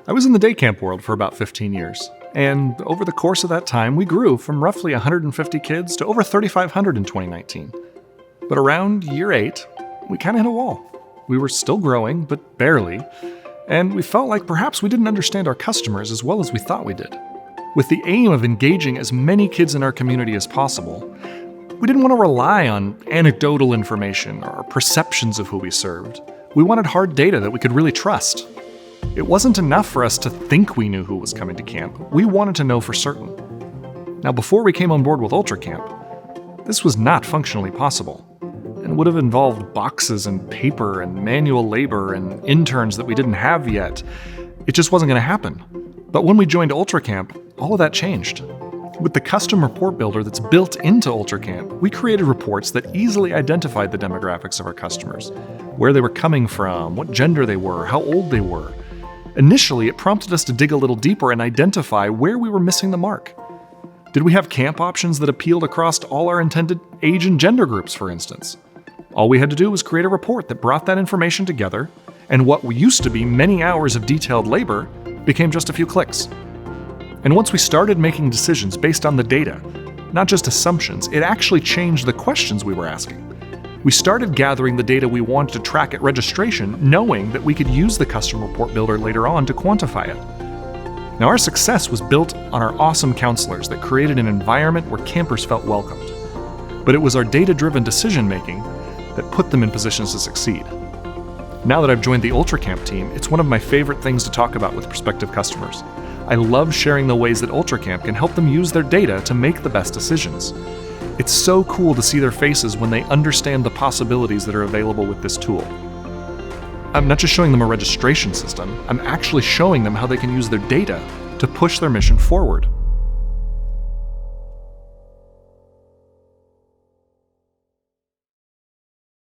I was in the day camp world for about 15 years, and over the course of that time, we grew from roughly 150 kids to over 3,500 in 2019. But around year 8, we kind of hit a wall. We were still growing, but barely, and we felt like perhaps we didn't understand our customers as well as we thought we did. With the aim of engaging as many kids in our community as possible, we didn't want to rely on anecdotal information or perceptions of who we served. We wanted hard data that we could really trust. It wasn't enough for us to think we knew who was coming to camp. We wanted to know for certain. Now, before we came on board with UltraCamp, this was not functionally possible, and would have involved boxes and paper and manual labor and interns that we didn't have yet. It just wasn't going to happen. But when we joined UltraCamp, all of that changed. With the custom report builder that's built into UltraCamp, we created reports that easily identified the demographics of our customers, where they were coming from, what gender they were, how old they were. Initially, it prompted us to dig a little deeper and identify where we were missing the mark. Did we have camp options that appealed across all our intended age and gender groups, for instance? All we had to do was create a report that brought that information together, and what used to be many hours of detailed labor became just a few clicks. And once we started making decisions based on the data, not just assumptions, it actually changed the questions we were asking. We started gathering the data we wanted to track at registration, knowing that we could use the custom report builder later on to quantify it. Now, our success was built on our awesome counselors that created an environment where campers felt welcomed. But it was our data-driven decision-making that put them in positions to succeed. Now that I've joined the UltraCamp team, it's one of my favorite things to talk about with prospective customers. I love sharing the ways that UltraCamp can help them use their data to make the best decisions. It's so cool to see their faces when they understand the possibilities that are available with this tool. I'm not just showing them a registration system, I'm actually showing them how they can use their data to push their mission forward.